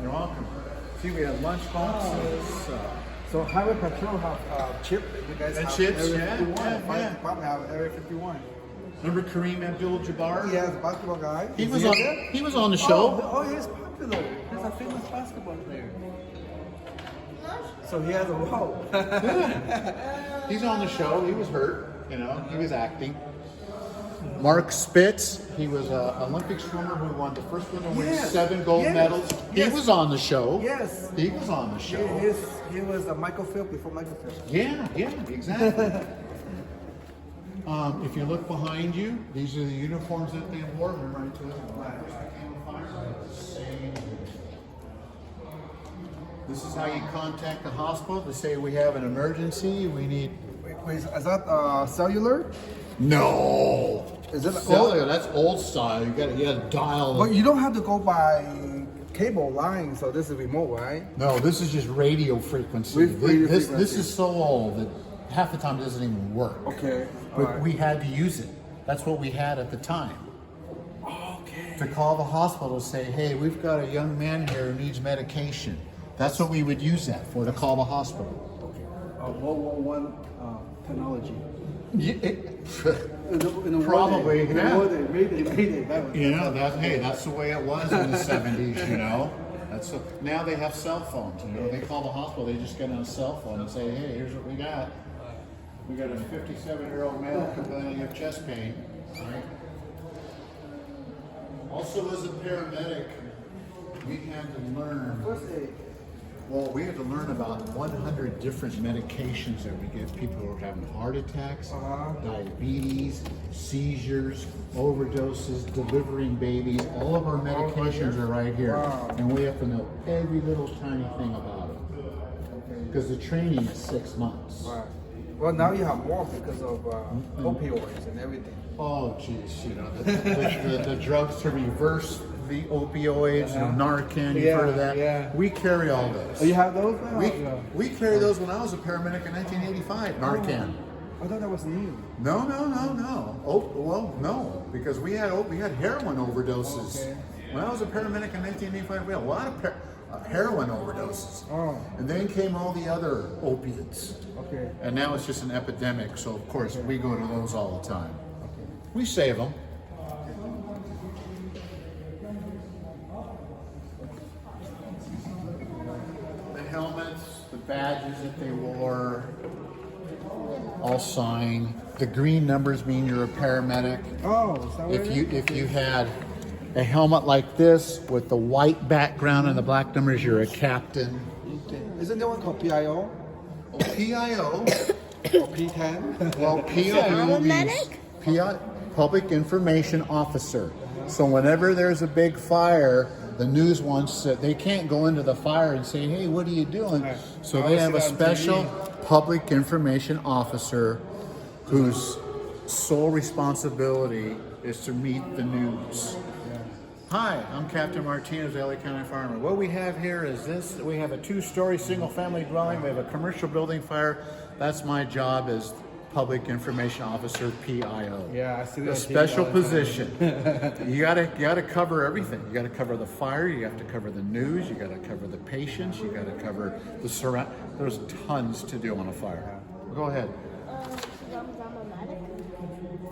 B: You're welcome. See, we have lunch boxes.
C: So Highway Patrol have chip. You guys
B: And
C: have
B: chips,
C: Area
B: yeah,
C: 51.
B: yeah,
C: Fire
B: yeah.
C: Department have Area 51.
B: Remember Kareem Abdul-Jabbar?
C: He has a basketball guy.
B: He
C: Is
B: was
C: up
B: on.
C: there?
B: He was on the show.
F: Oh, he's popular. He's a famous basketball player.
C: So he has a role.
B: He's on the show. He was hurt. You know, he was acting. Mark Spitz. He was an Olympic swimmer who won the first one to win
C: Yes,
B: 7 gold
C: yes,
B: medals. He
C: yes.
B: was on the show.
C: Yes.
B: He was on the show.
C: He was a Michael Phelps before Michael Phelps.
B: Yeah, exactly. If you look behind you, these are the uniforms that they wore. Remember I told you the ladders became a fire? Same. This is how you contact the hospital to say we have an emergency. We need.
C: Wait, is that cellular?
B: No.
C: Is it
B: Cellular? That's old style. You got to dial.
C: But you don't have to go by cable line, so this is remote, right?
B: No, this is just radio frequency.
C: Radio
B: This
C: frequency.
B: is so old that half the time it doesn't even work.
C: Okay.
B: But
C: alright.
B: we had to use it. That's what we had at the time.
C: Okay.
B: To call the hospital and say, hey, we've got a young man here who needs medication. That's what we would use that for, to call the hospital.
F: World War I technology.
B: Probably, yeah.
F: Mayday. That was,
B: You know, that's the way it was in the 70s, you know. Now they have cell phones, you know. They call the hospital, they just get on a cell phone and say, hey, here's what we got. We got a 57-year-old male complaining of chest pain. Right? Also as a paramedic, we had to learn.
C: First aid.
B: Well, we had to learn about 100 different medications that we give people who are having heart attacks, diabetes, seizures, overdoses, delivering babies. All of our medications are right here.
C: Wow.
B: And we have to know every little tiny thing about them. Because the training is 6 months.
C: Right. Well, now you have more because of opioids and everything.
B: Oh, geez, you know, the drugs to reverse the opioids, Narcan, you've heard of that?
C: Yeah.
B: We carry all those.
C: Oh, you have those now?
B: We carried those when I was a paramedic in 1985, Narcan.
C: I thought that was new.
B: No. Oh, well, no, because we had heroin overdoses.
C: Okay.
B: When I was a paramedic in 1985, we had a lot of heroin overdoses.
C: Oh.
B: And then came all the other opiates.
C: Okay.
B: And now it's just an epidemic, so of course we go to those all the time. We save them. The helmets, the badges that they wore, all signed. The green numbers mean you're a paramedic.
C: Oh, is that what it is?
B: If you had a helmet like this with the white background and the black numbers, you're a captain.
C: Okay. Isn't there one called PIO?
B: PIO.
C: Or P10?
B: Well, PIO means Public Information Officer. So whenever there's a big fire, the news wants that they can't go into the fire and say, "Hey, what are you doing?"
C: Right.
B: So
C: I
B: they
C: always
B: have a
C: see that on
B: special
C: TV.
B: Public Information Officer whose sole responsibility is to meet the news. Hi, I'm Captain Martinez, LA County Fireman. What we have here is this. We have a 2-story single-family dwelling. We have a commercial building fire. That's my job as Public Information Officer, PIO.
C: Yeah, I see that.
B: A special position. You gotta cover everything. You gotta cover the fire. You have to cover the news. You gotta cover the patients. You gotta cover the surround. There's tons to do on a fire. Go ahead.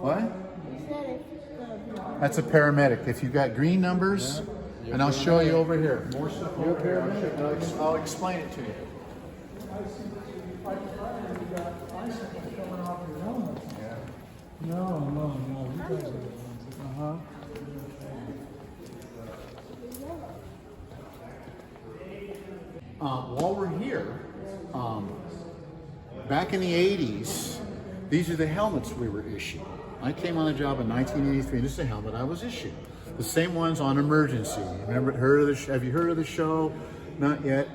B: What? That's a paramedic. If you got green numbers, and I'll show you over here. More stuff over here. I'll explain it to you.
F: No. You guys are
B: While we're here, back in the 80s, these are the helmets we were issued. I came on the job in 1983. This is the helmet I was issued. The same ones on emergency. Remember, have you heard of the show? Not yet.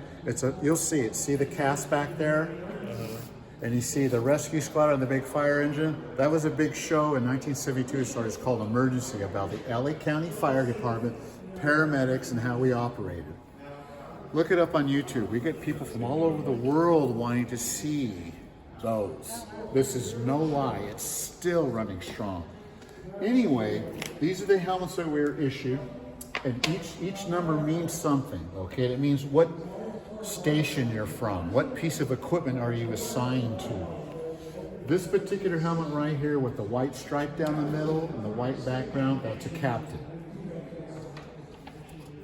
B: You'll see it. See the cast back there? And you see the rescue squad on the big fire engine. That was a big show in 1972. It's called Emergency, about the LA County Fire Department, paramedics, and how we operated. Look it up on YouTube. We get people from all over the world wanting to see those. This is no lie. It's still running strong. Anyway, these are the helmets that we're issued, and each number means something. Okay, it means what station you're from, what piece of equipment are you assigned to. This particular helmet right here with the white stripe down the middle and the white background, that's a captain.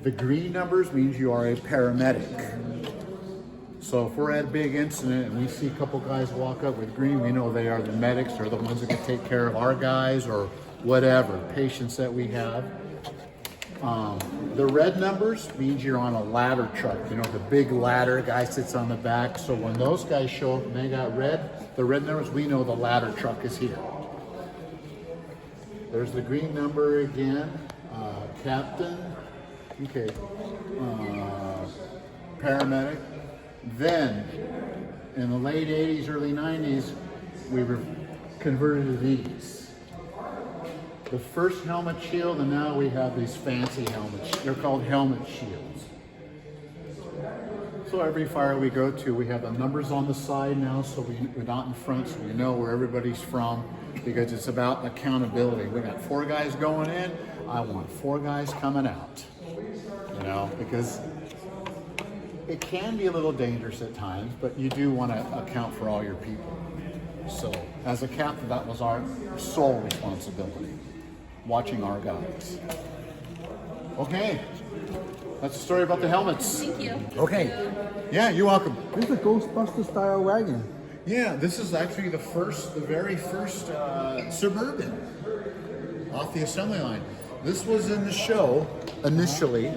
B: The green numbers means you are a paramedic. So if we're at a big incident and we see a couple guys walk up with green, we know they are the medics or the ones that can take care of our guys or whatever, patients that we have. The red numbers means you're on a ladder truck. You know, the big ladder, guy sits on the back. So when those guys show up and they got the red numbers, we know the ladder truck is here. There's the green number again, captain, okay, paramedic. Then, in the late 80s, early 90s, we were converted to these. The first helmet shield, and now we have these fancy helmets. They're called helmet shields. So every fire we go to, we have the numbers on the side now, so we're not in front, so we know where everybody's from, because it's about accountability. We got 4 guys going in, I want 4 guys coming out. You know, because it can be a little dangerous at times, but you do want to account for all your people. So, as a captain, that was our sole responsibility, watching our guys. Okay, that's the story about the helmets.
E: Thank you.
B: Okay, yeah, you're welcome.
C: This is a Ghostbuster style wagon.
B: Yeah, this is actually the very first Suburban off the assembly line. This was in the show initially,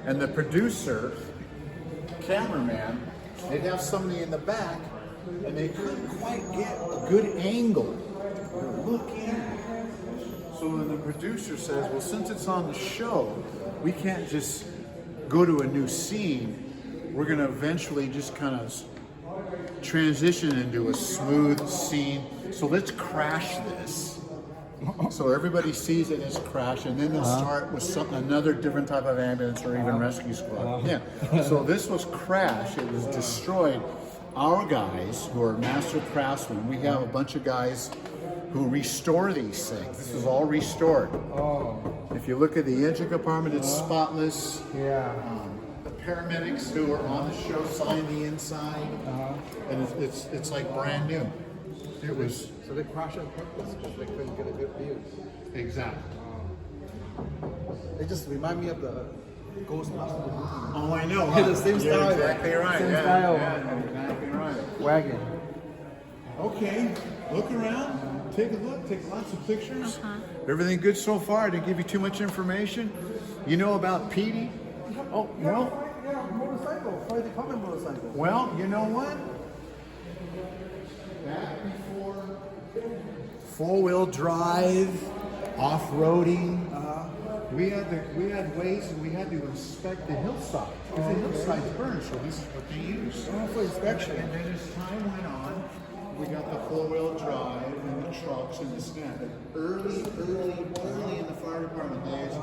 B: And the producer, cameraman, they'd have somebody in the back, and they couldn't quite get a good angle to look in. So then the producer says, well, since it's on the show, we can't just go to a new scene. We're going to eventually just kind of transition into a smooth scene. So let's crash this. So everybody sees it as crash, and then they'll start with another different type of ambulance or even rescue squad. Yeah. So this was crash. It was destroyed. Our guys, who are master craftsmen, we have a bunch of guys who restore these things. This is all restored.
F: Oh.
B: If you look at the engine compartment, it's spotless.
F: Yeah.
B: The paramedics who are on the show sign the inside, and it's like brand new. It was
F: So they crashed on purpose because they couldn't get a good view.
B: exactly.
F: They just remind me of the Ghostbusters
B: Oh, I know.
F: Yeah, the same
B: You're
F: style.
B: exactly right.
F: Same
B: yeah,
F: style.
B: yeah, exactly right.
F: wagon.
B: Okay, look around. Take a look. Take lots of pictures. Everything good so far? I didn't give you too much information. You know about Petey? Oh, well.
F: Yeah, motorcycle. Fire department motorcycle.
B: Well, you know what? Back before four-wheel drive, off-roading, we had ways, and we had to inspect the hillside because the hillsides burned. So this is what they use.
F: Oh, for inspection.
B: And then as time went on, we got the four-wheel drive and the trucks and the snap. But early in the fire department days,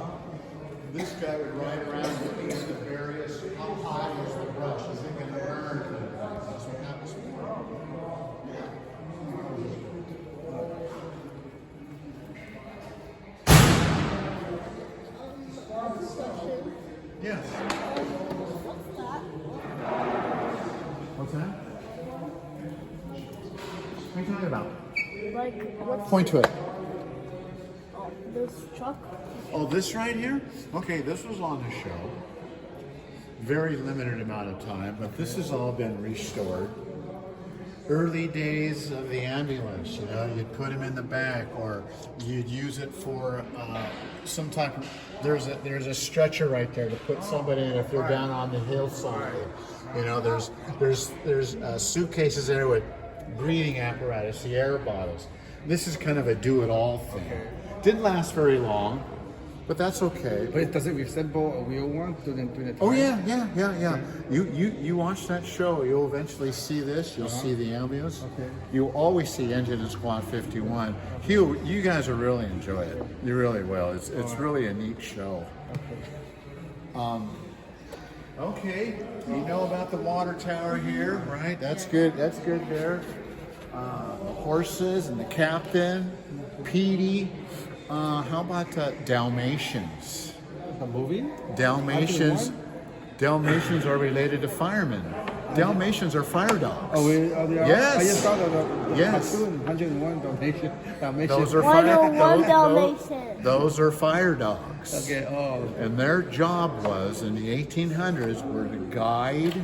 B: this guy would ride around looking at the various, how high is the brush? Is it going to burn? That's what happens. Yes. What's that? What are you talking about?
A: Like, what's
B: Point to it.
A: this truck?
B: Oh, this right here? Okay, this was on the show. Very limited amount of time, but this has all been restored. Early days of the ambulance, you know, you'd put him in the back, or you'd use it for some type of. There's a stretcher right there to put somebody in if they're down on the hillside. You know, there's suitcases there with breathing apparatus, the air bottles. This is kind of a do-it-all thing. Didn't last very long, but that's okay.
F: But does it resemble a real one during the time?
B: Oh yeah. You watch that show, you'll eventually see this. You'll see the ambulance.
F: Okay.
B: You'll always see Engine and Squad 51. You guys will really enjoy it. You really will. It's really a neat show. Okay. You know about the water tower here, right? That's good. That's good there. The horses and the captain, Petey. How about Dalmatians?
F: The movie?
B: Dalmatians are related to firemen. Dalmatians are fire dogs.
F: Oh, they are?
B: Yes.
F: I just saw the
B: Yes.
F: cartoon, 101 Dalmatian.
B: Those are
A: 101
B: fire.
A: Dalmatians.
B: Those are fire dogs.
F: Okay, oh.
B: And their job was in the 1800s were to guide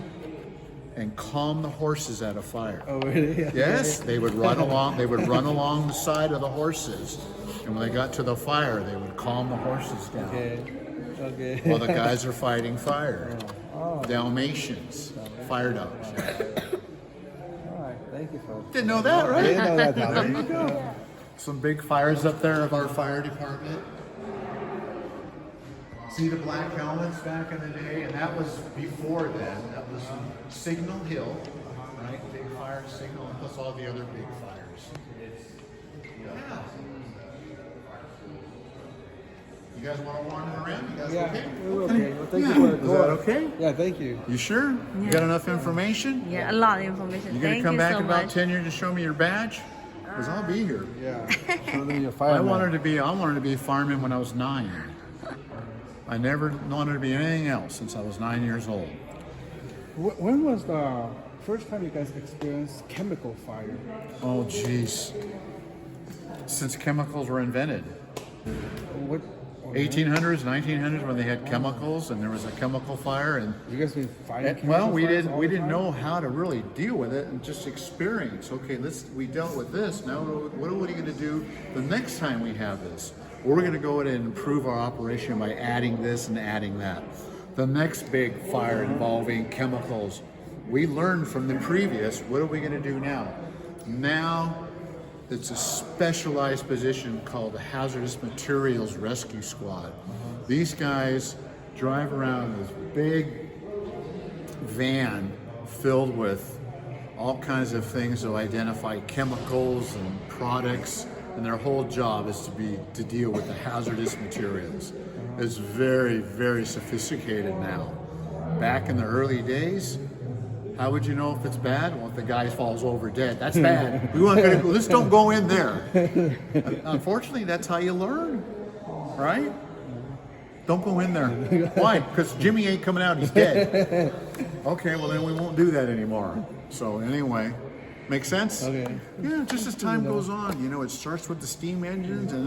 B: and calm the horses at a fire.
F: Oh, really?
B: Yes, they would run along. They would run along the side of the horses, and when they got to the fire, they would calm the horses down.
F: Okay.
B: While the guys are fighting fire. Dalmatians, fire dogs.
F: All right, thank you for.
B: Didn't know that,
F: I
B: right?
F: didn't know that.
B: There you go. Some big fires up there of our fire department. See the black helmets back in the day, and that was before then. That was Signal Hill, right? Big fire signal, and plus all the other big fires. Yeah. You guys want to wander around? You guys
F: Yeah,
B: okay?
F: we're okay. Well, thank
B: Yeah.
F: you for the
B: Is
F: tour.
B: that okay?
F: Yeah, thank you.
B: You sure? You got enough information?
E: Yeah, a lot of information.
B: You gonna
E: Thank
B: come
E: you
B: back
E: so
B: in about
E: much.
B: 10 years to show me your badge? Because I'll be here.
F: Yeah. Show them your
B: I
F: fireman.
B: wanted to be a fireman when I was 9. I never wanted to be anything else since I was 9 years old.
F: When was the first time you guys experienced chemical fire?
B: Oh, jeez. Since chemicals were invented.
F: What?
B: 1800s, 1900s, when they had chemicals and there was a chemical fire, and
F: You guys been fighting?
B: well, we
F: chemical fires all the
B: didn't
F: time?
B: know how to really deal with it and just experience. Okay, we dealt with this. Now, what are we going to do the next time we have this? We're going to go in and improve our operation by adding this and adding that. the next big fire involving chemicals. We learned from the previous, what are we going to do now? Now it's a specialized position called the Hazardous Materials Rescue Squad. These guys drive around this big van filled with all kinds of things to identify chemicals and products, and their whole job is to deal with the hazardous materials. It's very, very sophisticated now. Back in the early days, how would you know if it's bad? Well, if the guy falls over dead, that's bad. We want to go, let's don't go in there. Unfortunately, that's how you learn, right? Don't go in there. Why? Because Jimmy ain't coming out, he's dead. Okay, well then we won't do that anymore. So anyway, make sense?
F: Okay.
B: Yeah, just as time goes on, you know, it starts with the steam engines, and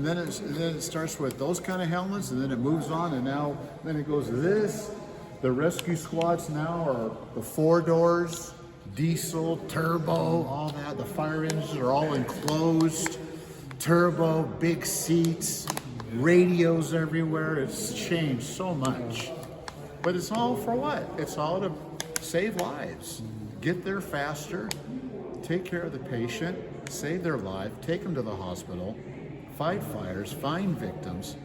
B: then it starts with those kind of helmets, and then it moves on, and then it goes to this. The rescue squads now are the 4 doors, diesel, turbo, all that. The fire engines are all enclosed, turbo, big seats, radios everywhere. It's changed so much. But it's all for what? It's all to save lives. Get there faster, take care of the patient, save their life, take them to the hospital, fight fires, find victims,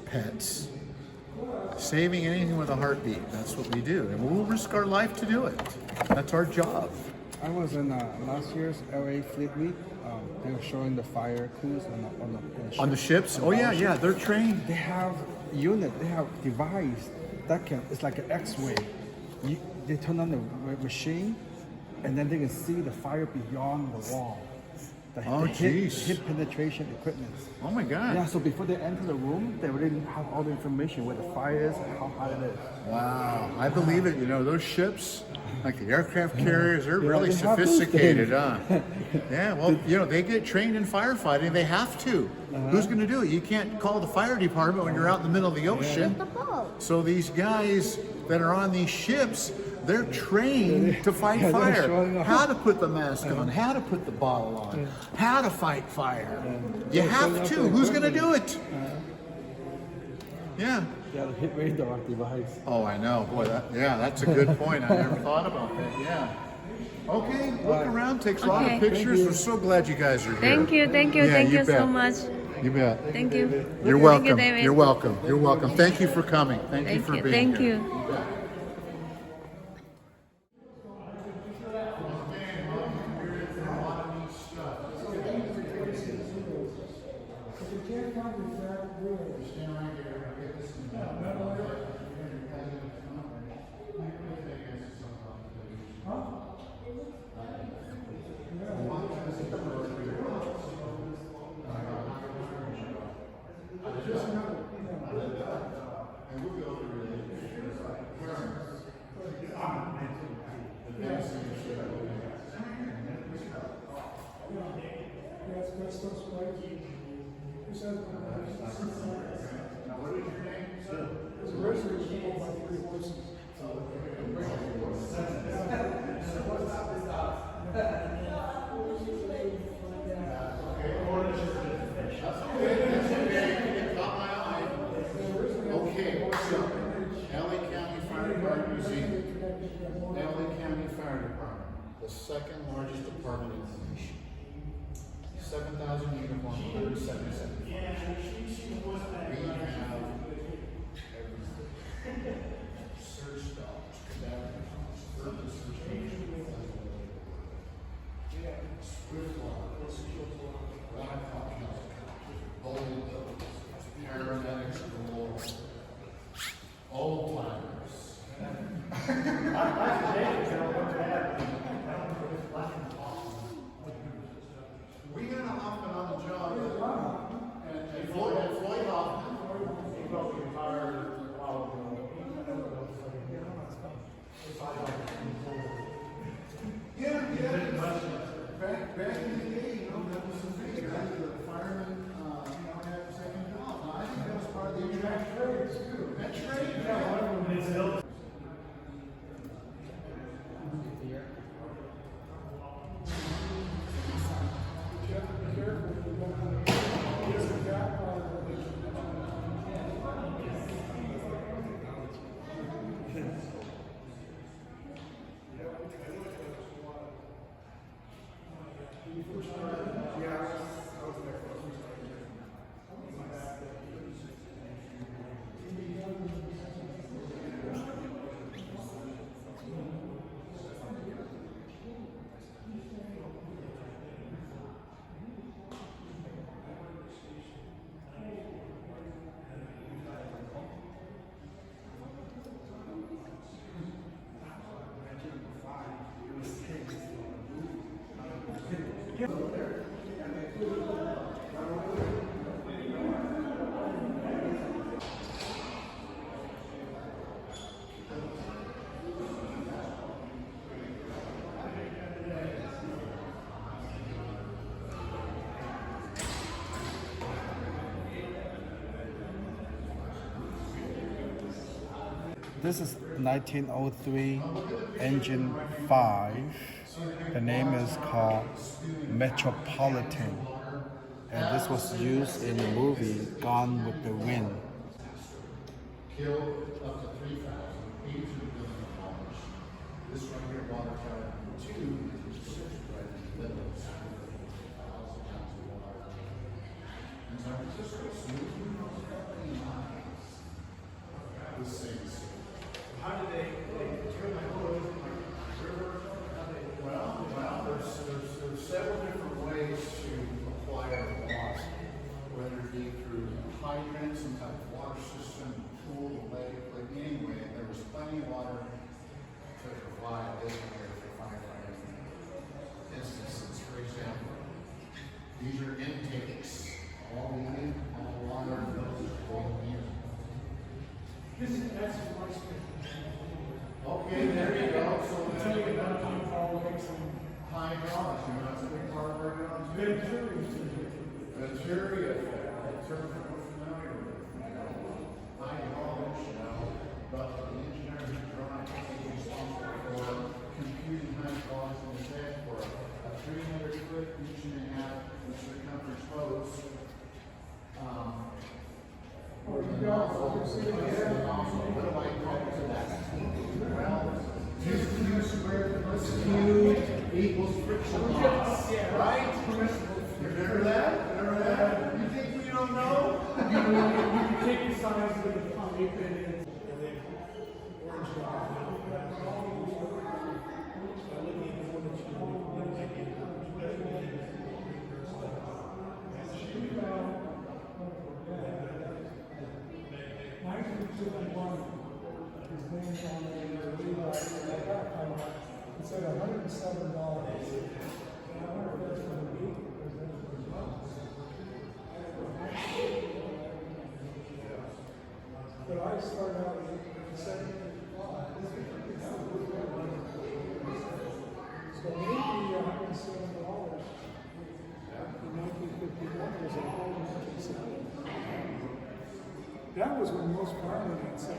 B: pets. Saving anything with a heartbeat. That's what we do. And we'll risk our life to do it. That's our job.
F: I was in last year's LA Fleet Week. They were showing the fire crews
B: On the ships? Oh yeah, yeah, they're trained.
F: They have they have device that it's like an X-ray. They turn on the machine, and then they can see the fire beyond the wall.
B: Oh, jeez.
F: Hip penetration equipment.
B: Oh my God.
F: Yeah, so before they enter the room, they already have all the information where the fire is, how hot it is.
B: Wow, I believe it. You know, those ships, like the aircraft carriers, they're
F: Yeah,
B: really
F: they have those
B: sophisticated,
F: things.
B: huh? Yeah, well, you know, they get trained in firefighting. They have to. Who's going to do it? You can't call the fire department when you're out in the middle of the ocean.
A: The boat.
B: So these guys that are on these ships, they're trained to fight
F: Yeah, they're showing
B: fire.
F: off.
B: How to put the mask on, how to put the bottle on, how to fight fire. You have to. Who's going to do it? Yeah.
F: Yeah, the hit radar device.
B: Oh, I know. Boy, that's a good point. I never thought about that. Yeah. Okay, look around, takes a lot of
E: Okay.
B: pictures. We're so glad you guys are here.
E: Thank you
B: Yeah,
E: thank
B: you
E: you so
B: bet.
E: much.
B: You bet.
E: Thank you.
B: You're
E: Thank
B: welcome.
E: you, David.
B: You're welcome. You're welcome. Thank you for coming. Thank you for being
E: Thank
B: here.
E: you.
B: Okay, so LA County Fire Department Museum. LA County Fire Department, the second largest department in the nation. 7,000 uniforms, 177 We have everything. Search dogs, cadaver dogs, urban search agents, swift laws, Blackhawk helicopters, bulldozers, paramedics galore, old timers. We got a Hoffman on the job, and Floyd Hoffman. Yeah. Back in the day, you know, that was some big guys, the firemen, you know, had a second job. Now, I think that was part of the international trade too. That trade,
F: This is 1903 engine 5. The name is called Metropolitan. And this was used in the movie Gone with the Wind.
B: Killed up to 3,000, 82 billion dollars. This right here, water tower number 2, is right in the middle of 1,000 gallons of water. In San Francisco, smooth lines. This thing's.
D: How did they turn my clothes in my river?
B: Well, there's several different ways to acquire water, whether it be through hydrants, some type of water system, pool, lake, but anyway, there was plenty of water to provide this area for firefighting instances. For example, these are intakes, all the water goes going in.
D: That's my story.
B: Okay, there you go. So
D: Tell you about how far away from
B: hydraulics, you know, that's a big part of our jobs. Venturi effect, in terms of what's familiar with, hydraulics, you know, but the engineer who's drawing is responsible for computing hydraulics in his head for a 300-foot, inch-and-a-half circumference hose. What do I call to that? Well, Q squared plus Q equals friction loss, right? Remember that? Remember that? You think we don't know?
D: you can take the size of the pump, you put it in, and then orange line.
G: It said $107. I wonder if that's for the week or is that for the month? But I started out with 755. So maybe $107. In 1951 was a whole 1970. That was when most firemen had 7.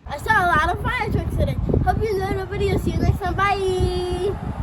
A: I saw a lot of fire trucks today. Hope you enjoyed the video. See you next time. Bye.